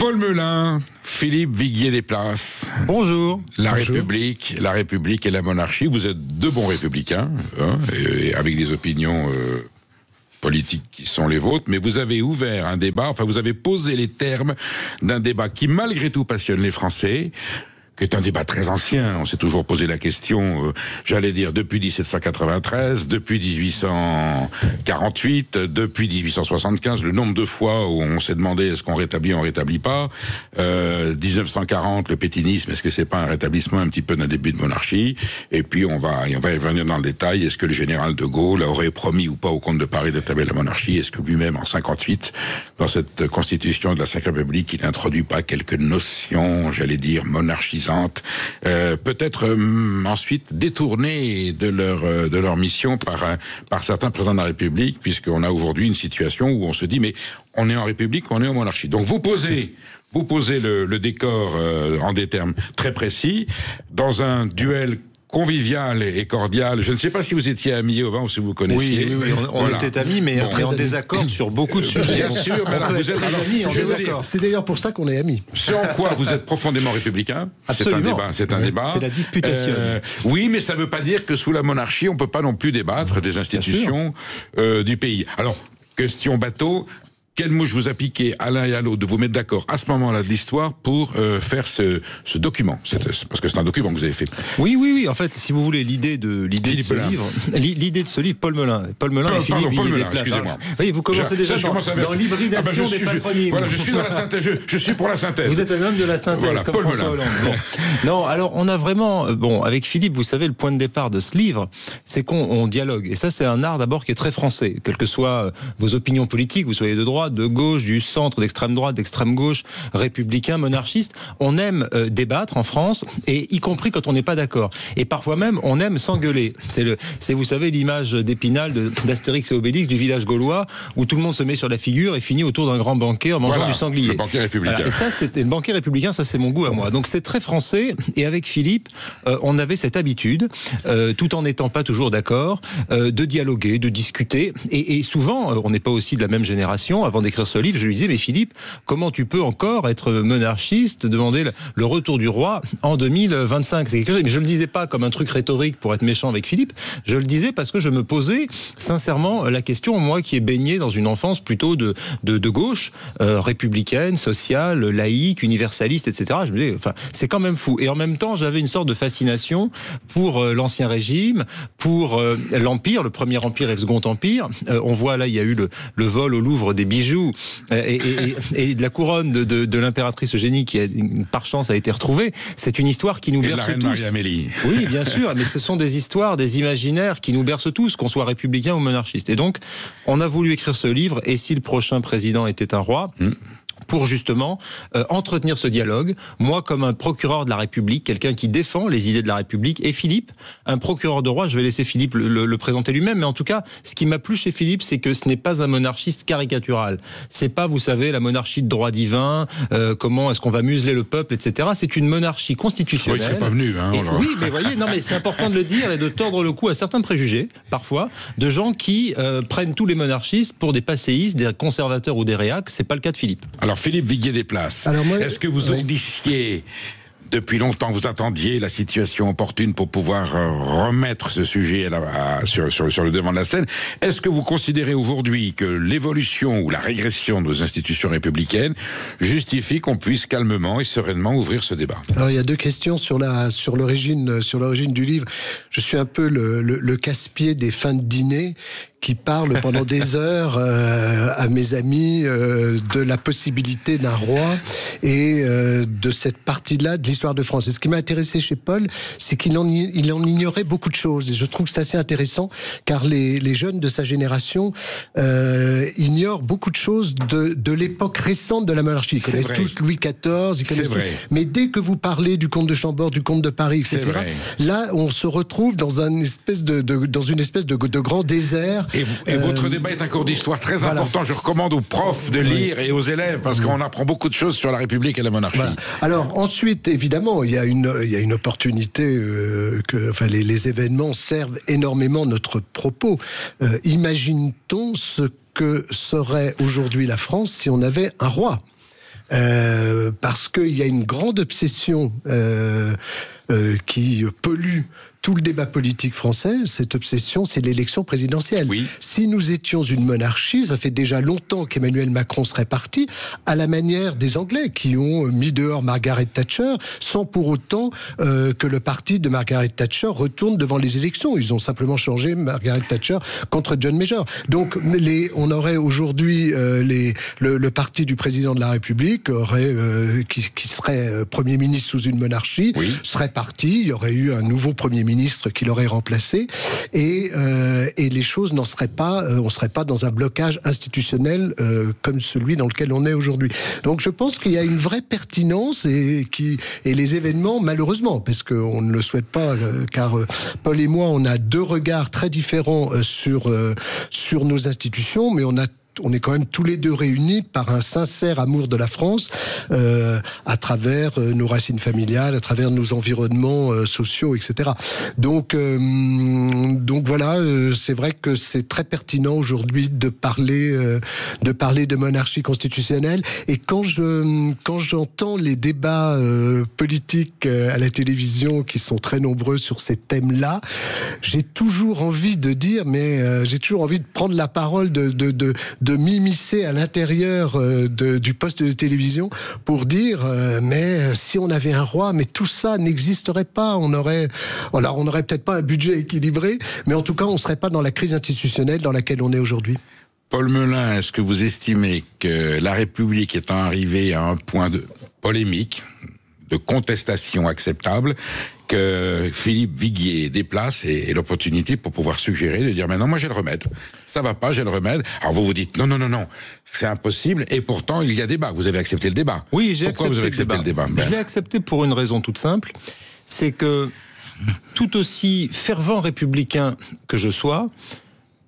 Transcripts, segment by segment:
Paul Melun, Philippe Viguier-Desplaces. Bonjour. La République et la monarchie. Vous êtes deux bons républicains, et avec des opinions politiques qui sont les vôtres, mais vous avez ouvert un débat, vous avez posé les termes d'un débat qui malgré tout passionne les Français, qui est un débat très ancien. On s'est toujours posé la question, j'allais dire, depuis 1793, depuis 1848, depuis 1875, le nombre de fois où on s'est demandé est-ce qu'on rétablit, on rétablit pas. 1940, le pétinisme, est-ce que c'est pas un rétablissement un petit peu d'un début de monarchie? Et puis on va y revenir dans le détail. Est-ce que le général de Gaulle aurait promis ou pas au comte de Paris d'établir la monarchie? Est-ce que lui-même, en 58, dans cette constitution de la Cinquième République, il n'introduit pas quelques notions, j'allais dire, monarchisantes, peut-être ensuite détournées de leur mission par certains présidents de la République, puisqu'on a aujourd'hui une situation où on se dit mais on est en République, on est en monarchie. Donc vous posez le décor en des termes très précis dans un duel convivial et cordial. Je ne sais pas si vous étiez amis au vent ou si vous connaissiez. Oui, on était amis, mais en désaccord sur beaucoup de sujets. Bien sûr, mais alors vous êtes amis en désaccord. C'est d'ailleurs pour ça qu'on est amis. C'est en quoi vous êtes profondément républicain. Absolument. C'est un débat. C'est la disputation. Oui, mais ça ne veut pas dire que sous la monarchie, on ne peut pas non plus débattre des institutions du pays. Alors, question bateau. Quelle mouche vous a piqué à l'un et à l'autre de vous mettre d'accord à ce moment-là de l'histoire pour faire ce document? Parce que c'est un document que vous avez fait. Oui. En fait, si vous voulez, l'idée de ce livre, Paul Melun et Philippe Viguier-Desplaces. Excusez-moi. Oui, vous commencez déjà dans l'hybridation des patronymes. Voilà, je suis dans la synthèse. Je suis pour la synthèse. Vous êtes un homme de la synthèse, voilà, comme Paul François Hollande. Non, alors on a vraiment, avec Philippe, vous savez, le point de départ de ce livre, c'est qu'on dialogue. Et ça, c'est un art d'abord qui est très français. Quelles que soient vos opinions politiques, vous soyez de droite, de gauche, du centre, d'extrême droite, d'extrême gauche, républicain, monarchiste, on aime débattre en France, et y compris quand on n'est pas d'accord. Et parfois même, on aime s'engueuler. C'est vous savez, l'image d'Épinal d'Astérix et Obélix du village gaulois, où tout le monde se met sur la figure et finit autour d'un grand banquet en mangeant du sanglier. Le banquet républicain. Voilà. Et ça, c'était le banquet républicain, ça c'est mon goût à moi. Donc c'est très français, et avec Philippe, on avait cette habitude, tout en n'étant pas toujours d'accord, de dialoguer, de discuter, et souvent, on n'est pas aussi de la même génération. Avant d'écrire ce livre, je lui disais, mais Philippe, comment tu peux encore être monarchiste, demander le retour du roi en 2025? C'est quelque chose, mais je le disais pas comme un truc rhétorique pour être méchant avec Philippe, je le disais parce que je me posais sincèrement la question, moi qui ai baigné dans une enfance plutôt de gauche, républicaine, sociale, laïque, universaliste, etc. Je me disais, c'est quand même fou. Et en même temps, j'avais une sorte de fascination pour l'Ancien Régime, pour l'Empire, le Premier Empire et le Second Empire. On voit là, il y a eu le vol au Louvre des bijoux et de la couronne de l'impératrice Eugénie qui, par chance, a été retrouvée. C'est une histoire qui nous berce tous. Et la reine Marie-Amélie. Oui, bien sûr, mais ce sont des histoires, des imaginaires qui nous bercent tous, qu'on soit républicain ou monarchiste. Et donc, on a voulu écrire ce livre, Et si le prochain président était un roi ? Pour justement entretenir ce dialogue, moi comme un procureur de la République, quelqu'un qui défend les idées de la République, et Philippe, un procureur de roi. Je vais laisser Philippe le présenter lui-même, mais en tout cas, ce qui m'a plu chez Philippe, c'est que ce n'est pas un monarchiste caricatural. C'est pas, vous savez, la monarchie de droit divin, comment est-ce qu'on va museler le peuple, etc. C'est une monarchie constitutionnelle. Oui, il serait pas venu. Oui, mais voyez, non, mais c'est important de le dire et de tordre le cou à certains préjugés, parfois, de gens qui prennent tous les monarchistes pour des passéistes, des conservateurs ou des réacs. C'est pas le cas de Philippe. Alors Philippe Viguier-Desplaces, est-ce que vous audissiez depuis longtemps, vous attendiez la situation opportune pour pouvoir remettre ce sujet sur le devant de la scène? Est-ce que vous considérez aujourd'hui que l'évolution ou la régression de nos institutions républicaines justifie qu'on puisse calmement et sereinement ouvrir ce débat? Alors il y a deux questions sur l'origine du livre. Je suis un peu le casse-pied des fins de dîner qui parle pendant des heures à mes amis de la possibilité d'un roi et de cette partie-là de l'histoire de France. Et ce qui m'a intéressé chez Paul, c'est qu'il en ignorait beaucoup de choses. Et je trouve que c'est assez intéressant, car les jeunes de sa génération ignorent beaucoup de choses de l'époque récente de la monarchie. Ils connaissent tous Louis XIV, ils connaissent tous. Mais dès que vous parlez du comte de Chambord, du comte de Paris, etc., là, on se retrouve dans une espèce de grand désert. Et votre débat est un cours d'histoire très important. Je recommande aux profs de lire et aux élèves, parce qu'on apprend beaucoup de choses sur la République et la monarchie. Voilà. Alors ensuite, évidemment, il y a une opportunité les événements servent énormément notre propos. Imagine-t-on ce que serait aujourd'hui la France si on avait un roi? parce qu'il y a une grande obsession qui pollue tout le débat politique français. Cette obsession, c'est l'élection présidentielle. Oui. Si nous étions une monarchie, ça fait déjà longtemps qu'Emmanuel Macron serait parti, à la manière des Anglais, qui ont mis dehors Margaret Thatcher, sans pour autant que le parti de Margaret Thatcher retourne devant les élections. Ils ont simplement changé Margaret Thatcher contre John Major. Donc, on aurait aujourd'hui le parti du président de la République qui serait Premier ministre sous une monarchie, serait parti, il y aurait eu un nouveau Premier ministre qui l'aurait remplacé, et les choses n'en seraient pas, on serait pas dans un blocage institutionnel comme celui dans lequel on est aujourd'hui. Donc je pense qu'il y a une vraie pertinence et les événements, malheureusement, parce qu'on ne le souhaite pas, car Paul et moi, on a deux regards très différents sur nos institutions, mais on est quand même tous les deux réunis par un sincère amour de la France à travers nos racines familiales, à travers nos environnements sociaux, etc. Donc voilà, c'est vrai que c'est très pertinent aujourd'hui de parler de monarchie constitutionnelle. Et quand j'entends les débats politiques à la télévision qui sont très nombreux sur ces thèmes-là, j'ai toujours envie de dire, j'ai toujours envie de prendre la parole, de m'immiscer à l'intérieur du poste de télévision pour dire mais si on avait un roi, mais tout ça n'existerait pas. On aurait peut-être pas un budget équilibré, mais en tout cas on serait pas dans la crise institutionnelle dans laquelle on est aujourd'hui. Paul Melun, est-ce que vous estimez que la République étant arrivée à un point de polémique, de contestation acceptable, que Philippe Viguier déplace et l'opportunité pour pouvoir suggérer, de dire maintenant moi j'ai le remède, ça va pas, j'ai le remède. Alors vous dites non, c'est impossible, et pourtant il y a débat, vous avez accepté le débat. Oui, j'ai Pourquoi vous avez accepté le débat? Je l'ai accepté pour une raison toute simple, c'est que tout aussi fervent républicain que je sois,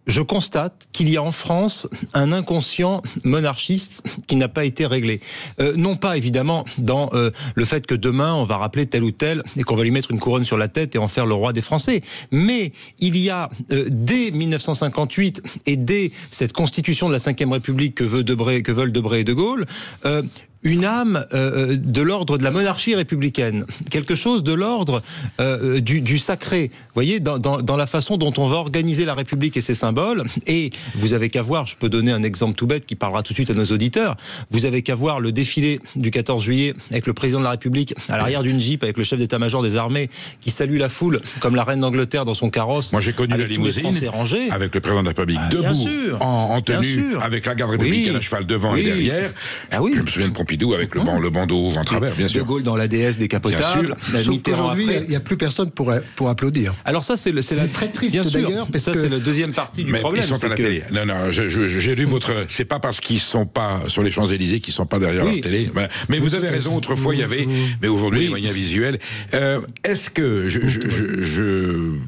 je constate qu'il y a en France un inconscient monarchiste qui n'a pas été réglé. Non pas évidemment dans le fait que demain on va rappeler tel ou tel et qu'on va lui mettre une couronne sur la tête et en faire le roi des Français. Mais il y a dès 1958 et dès cette constitution de la Ve République que veulent Debré et De Gaulle, une âme de l'ordre de la monarchie républicaine, quelque chose de l'ordre du sacré. Vous voyez, dans la façon dont on va organiser la République et ses symboles. Et vous avez qu'à voir, je peux donner un exemple tout bête qui parlera tout de suite à nos auditeurs, vous avez qu'à voir le défilé du 14 juillet avec le président de la République à l'arrière d'une Jeep avec le chef d'état-major des armées qui salue la foule comme la reine d'Angleterre dans son carrosse. Moi j'ai connu la limousine avec le président de la République debout, en tenue, avec la garde républicaine à cheval devant et derrière. Je me souviens de Pompidou avec le bandeau en travers, bien sûr. De Gaulle dans la déesse décapotable. Sauf qu'aujourd'hui, il n'y a plus personne pour applaudir. Alors ça, c'est très triste d'ailleurs. Ça, c'est la deuxième partie du problème. Ils sont à la télé. Non, j'ai lu votre... C'est pas parce qu'ils sont pas sur les Champs-Élysées qu'ils sont pas derrière leur télé. Mais vous avez raison, autrefois il y avait, mais aujourd'hui les moyens visuels. Est-ce que...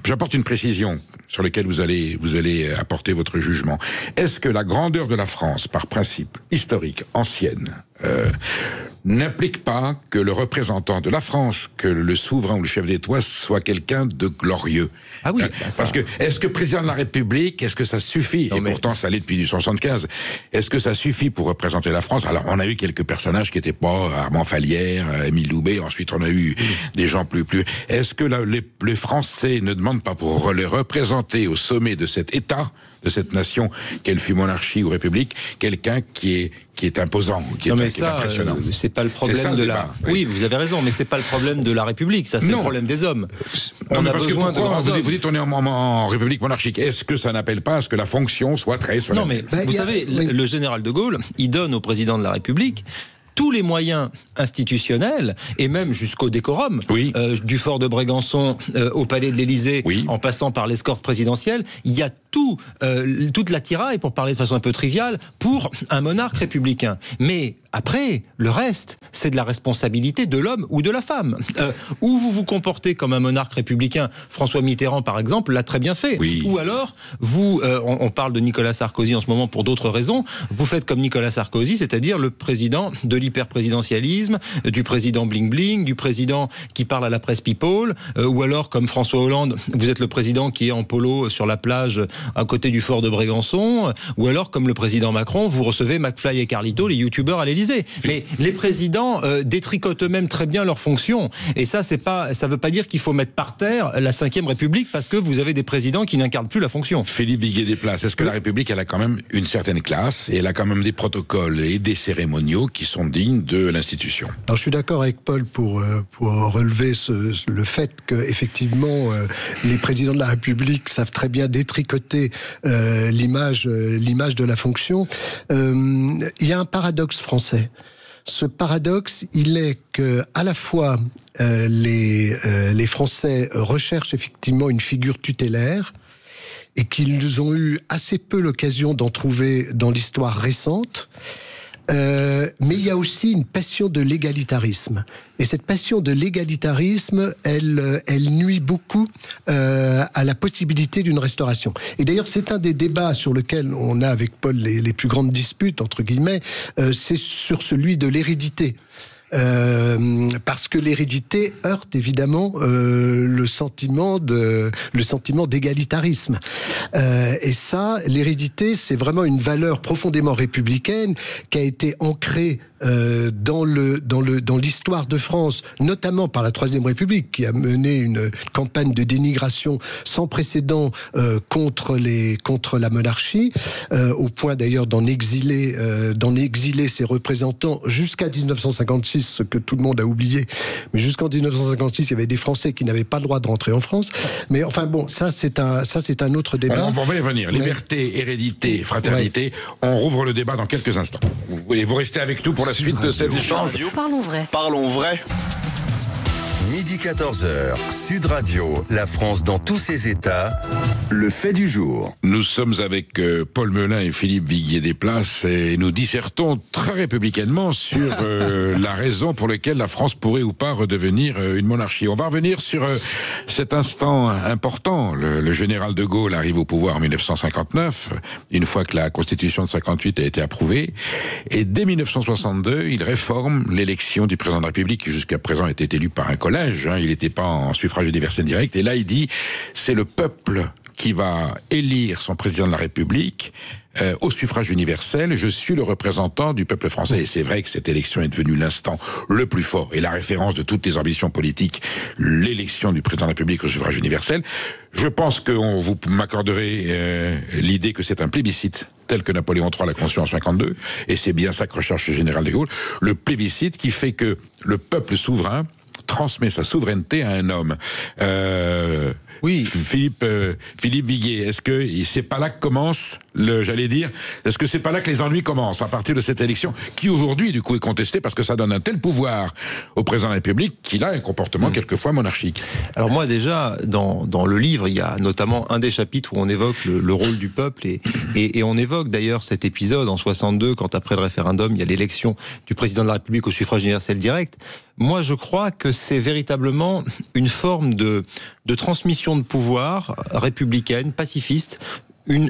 J'apporte une précision sur laquelle vous allez apporter votre jugement. Est-ce que la grandeur de la France, par principe historique, ancienne, n'implique pas que le représentant de la France, que le souverain ou le chef d'État soit quelqu'un de glorieux? Ah oui, parce que, est-ce que président de la République, est-ce que ça suffit? Pourtant ça l'est depuis 1875. Est-ce que ça suffit pour représenter la France? Alors on a eu quelques personnages qui n'étaient pas Armand Fallières, Émile Loubet, ensuite on a eu des gens plus... Est-ce que les Français ne demandent pas pour les représenter au sommet de cet État, de cette nation, qu'elle fût monarchie ou république, quelqu'un qui est imposant, qui est impressionnant? C'est pas le problème de la... Oui, vous avez raison, mais c'est pas le problème de la République, ça c'est le problème des hommes. On a besoin de grands hommes. Vous dites on est en République monarchique. Est-ce que ça n'appelle pas à ce que la fonction soit très solennelle? Non mais vous savez, le général de Gaulle, il donne au président de la République tous les moyens institutionnels, et même jusqu'au décorum, du fort de Brégançon au palais de l'Élysée, en passant par l'escorte présidentielle, il y a toute l'attirail, pour parler de façon un peu triviale, pour un monarque républicain. Mais après, le reste, c'est de la responsabilité de l'homme ou de la femme. Ou vous vous comportez comme un monarque républicain, François Mitterrand par exemple l'a très bien fait. Ou alors, on parle de Nicolas Sarkozy en ce moment pour d'autres raisons, vous faites comme Nicolas Sarkozy, c'est-à-dire le président de l'hyper-présidentialisme, du président bling-bling, du président qui parle à la presse people, ou alors comme François Hollande, vous êtes le président qui est en polo sur la plage à côté du fort de Brégançon, ou alors, comme le président Macron, vous recevez McFly et Carlito, les youtubeurs à l'Élysée. Mais les présidents détricotent eux-mêmes très bien leurs fonctions. Et ça, ça veut pas dire qu'il faut mettre par terre la Ve République parce que vous avez des présidents qui n'incarnent plus la fonction. Philippe Viguier-Desplaces, est-ce que la République, elle a quand même une certaine classe et elle a quand même des protocoles et des cérémoniaux qui sont dignes de l'institution? Alors je suis d'accord avec Paul pour relever le fait que effectivement les présidents de la République savent très bien détricoter l'image de la fonction. Il y a un paradoxe français. Ce paradoxe, il est que à la fois les Français recherchent effectivement une figure tutélaire et qu'ils ont eu assez peu l'occasion d'en trouver dans l'histoire récente. Mais il y a aussi une passion de l'égalitarisme. Et cette passion de l'égalitarisme, elle nuit beaucoup à la possibilité d'une restauration. Et d'ailleurs, c'est un des débats sur lequel on a avec Paul les plus grandes disputes, entre guillemets, c'est sur celui de l'hérédité. Parce que l'hérédité heurte évidemment le sentiment d'égalitarisme. Et ça, l'hérédité, c'est vraiment une valeur profondément républicaine qui a été ancrée dans l'histoire de France, notamment par la Troisième République, qui a mené une campagne de dénigration sans précédent contre la monarchie, au point d'ailleurs d'en exiler ses représentants jusqu'à 1956, ce que tout le monde a oublié. Mais jusqu'en 1956, il y avait des Français qui n'avaient pas le droit de rentrer en France. Mais enfin bon, ça c'est un autre débat. On va y revenir. Liberté, hérédité, fraternité. Ouais. On rouvre le débat dans quelques instants. Vous restez avec nous pour la suite de cet échange. Parlons vrai. Parlons vrai. Midi 14h, Sud Radio, la France dans tous ses états, le fait du jour. Nous sommes avec Paul Melun et Philippe Viguier-Desplaces et nous dissertons très républicainement sur la raison pour laquelle la France pourrait ou pas redevenir une monarchie. On va revenir sur cet instant important. Le général de Gaulle arrive au pouvoir en 1959, une fois que la Constitution de 58 a été approuvée. Et dès 1962, il réforme l'élection du président de la République qui jusqu'à présent était élu par un collège. Il n'était pas en suffrage universel direct. Et là, il dit, c'est le peuple qui va élire son président de la République au suffrage universel. Je suis le représentant du peuple français. Et c'est vrai que cette élection est devenue l'instant le plus fort et la référence de toutes les ambitions politiques, l'élection du président de la République au suffrage universel. Je pense que vous m'accorderez l'idée que c'est un plébiscite tel que Napoléon III l'a conçu en 52, et c'est bien ça que recherche le général de Gaulle, le plébiscite qui fait que le peuple souverain transmet sa souveraineté à un homme. Oui. Philippe Viguier, est-ce que c'est pas là que commence est-ce que c'est pas là que les ennuis commencent, à partir de cette élection, qui aujourd'hui, du coup, est contestée parce que ça donne un tel pouvoir au président de la République qu'il a un comportement quelquefois monarchique? Alors moi, déjà, dans le livre, il y a notamment un des chapitres où on évoque le rôle du peuple et on évoque d'ailleurs cet épisode en 62, quand après le référendum, il y a l'élection du président de la République au suffrage universel direct. Moi, je crois que c'est véritablement une forme de transmission de pouvoir républicaine, pacifiste,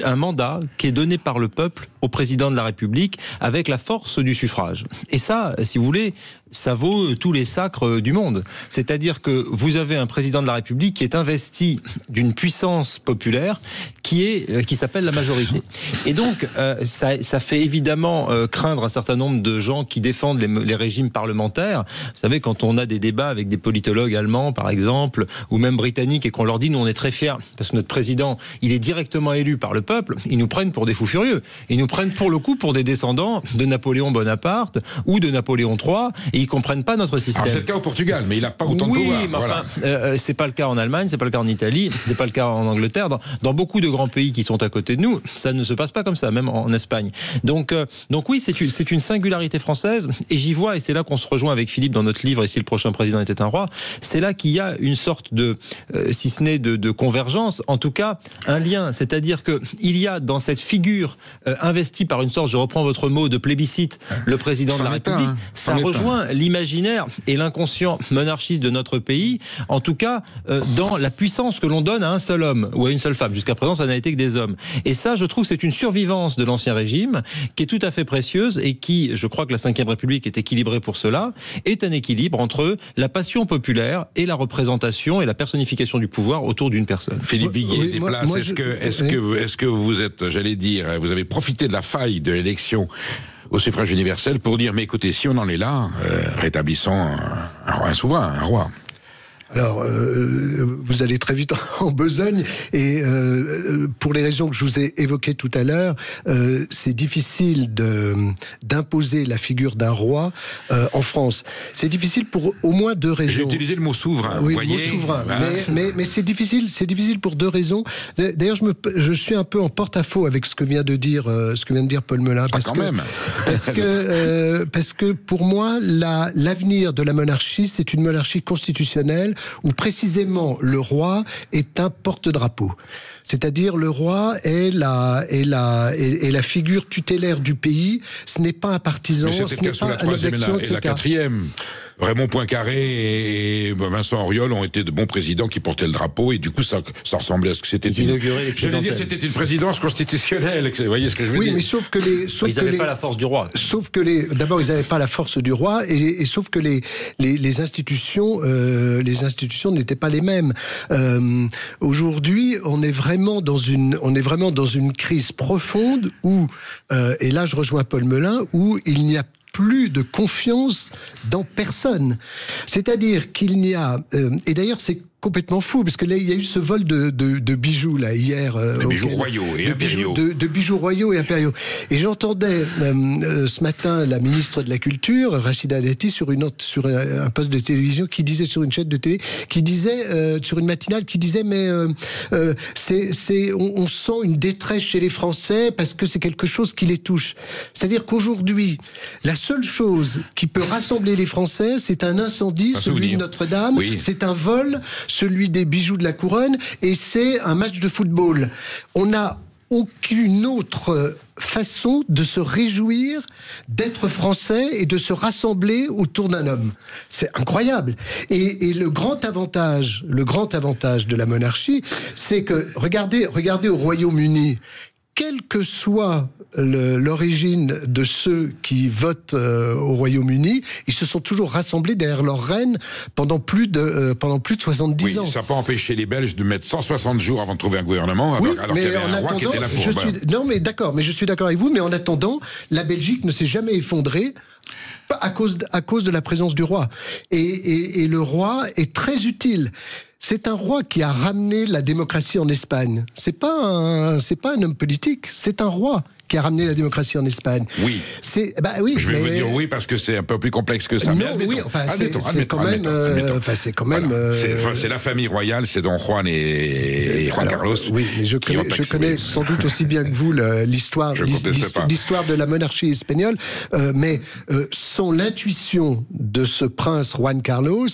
un mandat qui est donné par le peuple au président de la République avec la force du suffrage. Et ça, si vous voulez, ça vaut tous les sacres du monde. C'est-à-dire que vous avez un président de la République qui est investi d'une puissance populaire qui s'appelle la majorité. Et donc, ça fait évidemment craindre un certain nombre de gens qui défendent les régimes parlementaires. Vous savez, quand on a des débats avec des politologues allemands, par exemple, ou même britanniques, et qu'on leur dit, nous, on est très fiers, parce que notre président, il est directement élu par le peuple, ils nous prennent pour des fous furieux. Ils nous prennent pour le coup pour des descendants de Napoléon Bonaparte ou de Napoléon III, et ils comprennent pas notre système. Alors c'est le cas au Portugal, mais il n'a pas autant de pouvoir. Oui, mais enfin, c'est pas le cas en Allemagne, c'est pas le cas en Italie, c'est pas le cas en Angleterre. Dans beaucoup de grands pays qui sont à côté de nous, ça ne se passe pas comme ça, même en Espagne. Donc oui, c'est une singularité française, et j'y vois, et c'est là qu'on se rejoint avec Philippe dans notre livre, Et si le prochain président était un roi, c'est là qu'il y a une sorte de, si ce n'est de convergence, en tout cas un lien, c'est-à-dire que il y a dans cette figure investie par une sorte, je reprends votre mot, de plébiscite, le président de la République, ça rejoint l'imaginaire et l'inconscient monarchiste de notre pays, en tout cas dans la puissance que l'on donne à un seul homme ou à une seule femme. Jusqu'à présent, ça n'a été que des hommes. Et ça, je trouve, c'est une survivance de l'Ancien Régime qui est tout à fait précieuse et qui, je crois que la Ve République est équilibrée pour cela, est un équilibre entre la passion populaire et la représentation et la personnification du pouvoir autour d'une personne. Philippe Viguier, est-ce est-ce que vous êtes, j'allais dire, vous avez profité de la faille de l'élection au suffrage universel pour dire, mais écoutez, si on en est là, rétablissons un souverain, un roi. Alors, vous allez très vite en besogne, et pour les raisons que je vous ai évoquées tout à l'heure, c'est difficile d'imposer la figure d'un roi en France. C'est difficile pour au moins deux raisons. J'ai utilisé le mot souverain, oui, vous voyez. Le mot souverain, mais c'est difficile pour deux raisons. D'ailleurs, je suis un peu en porte-à-faux avec ce que vient de dire Paul Melun, parce que pour moi, l'avenir de la monarchie, c'est une monarchie constitutionnelle, où précisément le roi est un porte-drapeau. C'est-à-dire le roi est la figure tutélaire du pays, ce n'est pas un partisan, ce n'est pas un élection, etc. Et la quatrième. Raymond Poincaré et Vincent Auriol ont été de bons présidents qui portaient le drapeau, et du coup ça ressemblait à ce que c'était c'était une présidence constitutionnelle. Vous voyez ce que je veux dire? Oui, mais sauf que ils n'avaient pas la force du roi. Sauf que d'abord ils n'avaient pas la force du roi, et sauf que les institutions n'étaient pas les mêmes. Aujourd'hui, on est vraiment dans une crise profonde où, et là je rejoins Paul Melun, où il n'y a plus de confiance dans personne. C'est-à-dire qu'il n'y a... et d'ailleurs, c'est complètement fou, parce que là, il y a eu ce vol de bijoux, là, hier. Des bijoux royaux et impériaux. De bijoux royaux et impériaux. Et j'entendais ce matin la ministre de la Culture, Rachida Dati, sur un poste de télévision, qui disait, sur une chaîne de télé, qui disait, sur une matinale, qui disait, mais on sent une détresse chez les Français parce que c'est quelque chose qui les touche. C'est-à-dire qu'aujourd'hui, la seule chose qui peut rassembler les Français, c'est un incendie, celui de Notre-Dame, c'est un vol, celui des bijoux de la couronne, et c'est un match de football. On n'a aucune autre façon de se réjouir d'être français et de se rassembler autour d'un homme. C'est incroyable. Et le grand avantage de la monarchie, c'est que, regardez au Royaume-Uni, quelle que soit l'origine de ceux qui votent au Royaume-Uni, ils se sont toujours rassemblés derrière leur reine pendant plus de 70 ans. Ça n'a pas empêché les Belges de mettre 160 jours avant de trouver un gouvernement, alors qu'il y avait un roi qui était là pour... Non, mais d'accord, mais je suis d'accord avec vous, mais en attendant, la Belgique ne s'est jamais effondrée à cause de la présence du roi. Et le roi est très utile. C'est un roi qui a ramené la démocratie en Espagne. C'est pas un homme politique, c'est un roi qui a ramené la démocratie en Espagne. Oui. Oui. Je vais vous dire oui parce que c'est un peu plus complexe que ça. Non, oui, enfin, c'est quand même. C'est la famille royale, c'est Don Juan et Juan Carlos. Oui, mais je connais sans doute aussi bien que vous l'histoire de la monarchie espagnole, mais sans l'intuition de ce prince Juan Carlos,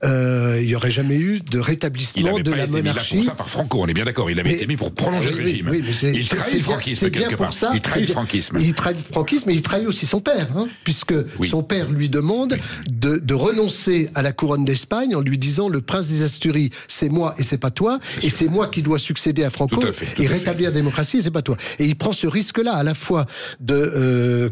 il n'y aurait jamais eu de rétablissement de la monarchie. Il n'avait pas été mis là pour ça par Franco, on est bien d'accord. Il avait été mis pour prolonger le régime. Il trahit le franquisme quelque part. Il trahit le franquisme. Il trahit le franquisme, mais il trahit aussi son père, puisque son père lui demande de renoncer à la couronne d'Espagne en lui disant: le prince des Asturies, c'est moi et c'est pas toi, et c'est moi qui dois succéder à Franco et rétablir la démocratie et c'est pas toi. Et il prend ce risque-là, à la fois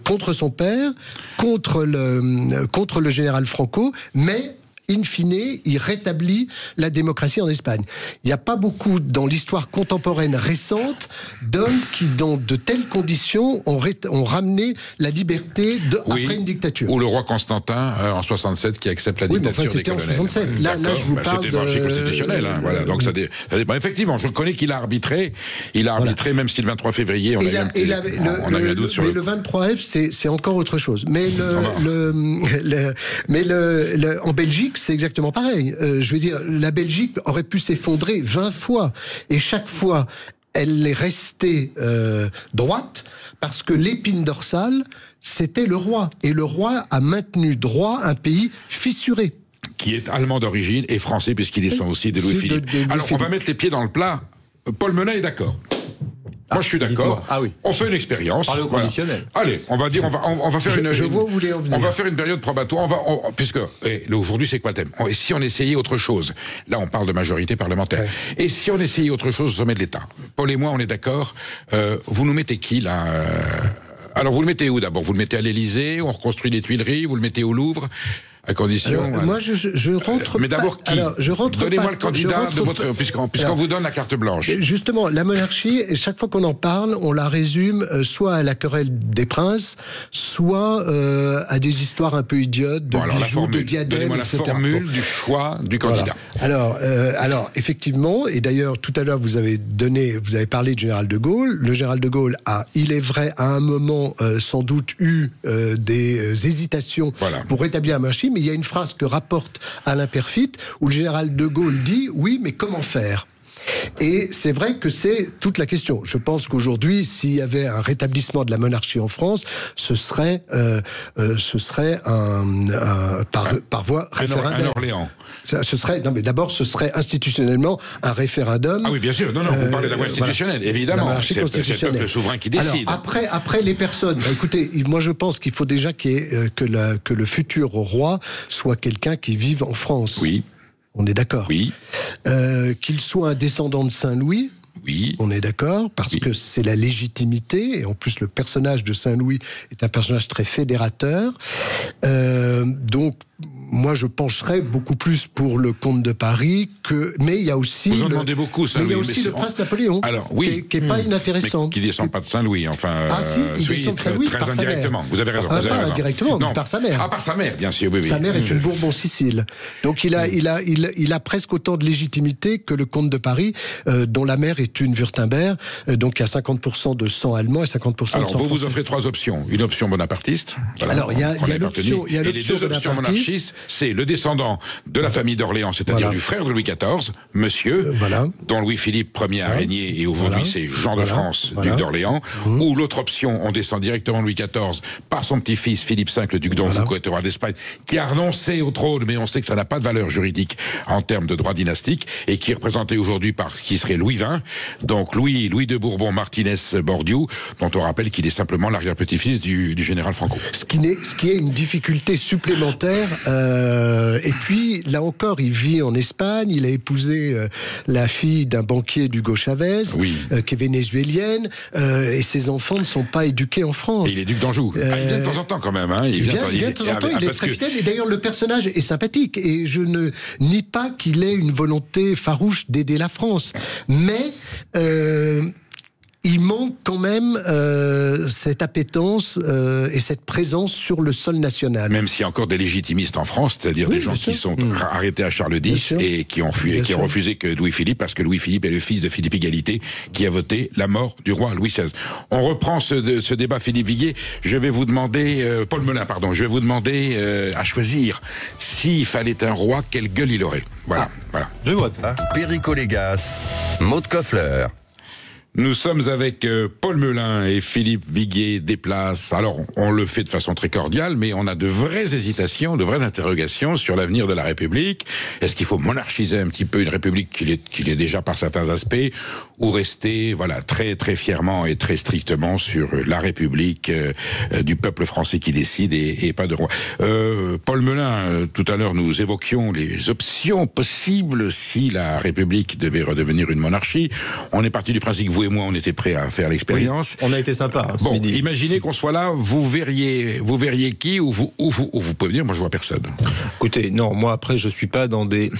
contre son père, contre le général Franco, mais in fine, il rétablit la démocratie en Espagne. Il n'y a pas beaucoup dans l'histoire contemporaine récente d'hommes qui, dans de telles conditions, ont ramené la liberté après une dictature. Ou le roi Constantin en 67 qui accepte la dictature des colonels. C'était en 67. Là, je vous parle c'était monarchie constitutionnelle. Voilà. Donc ça dépend. Effectivement, je connais qu'il a arbitré. Il a arbitré, même si le 23 février, on a eu un doute sur le 23F, c'est encore autre chose. Mais en Belgique, c'est exactement pareil. Je veux dire, la Belgique aurait pu s'effondrer 20 fois. Et chaque fois, elle est restée droite parce que l'épine dorsale, c'était le roi. Et le roi a maintenu droit un pays fissuré. Qui est allemand d'origine et français, puisqu'il descend aussi de Louis-Philippe. Alors, on va mettre les pieds dans le plat. Paul Melun est d'accord. Moi, je suis d'accord. Ah oui. On fait une expérience. Parlez au conditionnel. Allez, on va dire, on va faire on va faire une période probatoire. Puisque aujourd'hui, c'est quoi le thème? Et si on essayait autre chose? Là, on parle de majorité parlementaire. Ouais. Et si on essayait autre chose au sommet de l'État? Paul et moi, on est d'accord. Vous nous mettez qui là? Alors, vous le mettez où d'abord? Vous le mettez à l'Élysée? On reconstruit les Tuileries? Vous le mettez au Louvre? à condition... Moi, je rentre... mais d'abord qui? Donnez-moi le candidat de votre... Puisqu'on vous donne la carte blanche. Justement, la monarchie, chaque fois qu'on en parle, on la résume soit à la querelle des princes, soit à des histoires un peu idiotes, de bijoux, de diadèmes, donnez-moi la formule du choix du candidat. Voilà. Alors, effectivement, et d'ailleurs, tout à l'heure, vous avez parlé du général de Gaulle. Le général de Gaulle a, il est vrai, à un moment, sans doute eu des hésitations pour rétablir la monarchie, mais il y a une phrase que rapporte Alain Peyrefitte où le général de Gaulle dit « Oui, mais comment faire ?» Et c'est vrai que c'est toute la question. Je pense qu'aujourd'hui, s'il y avait un rétablissement de la monarchie en France, ce serait par voie référendaire. Un Orléans. Ce serait institutionnellement un référendum. Ah oui, bien sûr. Non, vous parlez de la voie institutionnelle, évidemment. C'est le peuple souverain qui décide. Alors, après les personnes, écoutez, moi je pense qu'il faut déjà que le futur roi soit quelqu'un qui vive en France. Oui. On est d'accord. Oui. Qu'il soit un descendant de Saint-Louis. Oui. On est d'accord, parce que c'est la légitimité, et en plus le personnage de Saint-Louis est un personnage très fédérateur. Donc, moi je pencherais beaucoup plus pour le comte de Paris mais il y a aussi... Vous en demandez beaucoup, Saint-Louis. Mais il y a aussi le prince Napoléon, qui n'est pas inintéressant. Mais qui ne descend pas de Saint-Louis, enfin... Ah si, il descend de Saint-Louis par sa mère. Vous avez raison. Pas indirectement, mais par sa mère. Ah, par sa mère, bien sûr, oui. Sa mère est une Bourbon-Sicile. Donc il a presque autant de légitimité que le comte de Paris, dont la mère est une Wurtemberg, donc il y a 50% de sang allemand et 50% de sang français. Alors vous offrez 3 options. Une option bonapartiste. Alors il y a l'option et les 2 options monarchistes, c'est le descendant de la famille d'Orléans, c'est-à-dire du frère de Louis XIV, monsieur, dont Louis-Philippe Ier a régné, et aujourd'hui c'est Jean de France, duc d'Orléans, ou l'autre option, on descend directement de Louis XIV par son petit-fils Philippe V, le duc d'Anjou, roi d'Espagne, qui a renoncé au trône, mais on sait que ça n'a pas de valeur juridique en termes de droit dynastique, et qui est représenté aujourd'hui par qui serait Louis XX, donc Louis de Bourbon-Martinez-Bordiou, dont on rappelle qu'il est simplement l'arrière-petit-fils du général Franco. Ce qui est une difficulté supplémentaire. Et puis, là encore, il vit en Espagne, il a épousé la fille d'un banquier d'Hugo Chavez, qui est vénézuélienne, et ses enfants ne sont pas éduqués en France. Et il est duc d'Anjou. Il vient de temps en temps quand même. Il vient de temps en temps, il est très fidèle, et d'ailleurs le personnage est sympathique, et je ne nie pas qu'il ait une volonté farouche d'aider la France. Mais... il manque quand même cette appétence et cette présence sur le sol national. Même s'il y a encore des légitimistes en France, c'est-à-dire des gens qui sont arrêtés à Charles X et qui ont refusé que Louis-Philippe, parce que Louis-Philippe est le fils de Philippe Égalité, qui a voté la mort du roi Louis XVI. On reprend ce débat, Philippe Viguier. Je vais vous demander, Paul Melun, pardon, je vais vous demander à choisir s'il fallait un roi, quelle gueule il aurait. Voilà. Je vous réponds. Perico Légas, Maud Koffler. Nous sommes avec Paul Melun et Philippe Viguier des Places. Alors, on le fait de façon très cordiale, mais on a de vraies hésitations, de vraies interrogations sur l'avenir de la République. Est-ce qu'il faut monarchiser un petit peu une République qu'il est déjà par certains aspects, ou rester, très très fièrement et très strictement sur la République du peuple français qui décide et pas de roi. Paul Melun, tout à l'heure, nous évoquions les options possibles si la République devait redevenir une monarchie. On est parti du principe que vous et moi, on était prêts à faire l'expérience. Oui, on a été sympa ce midi. Imaginez qu'on soit là, vous verriez qui, ou vous pouvez venir, moi je vois personne. Écoutez, non, moi après je suis pas dans des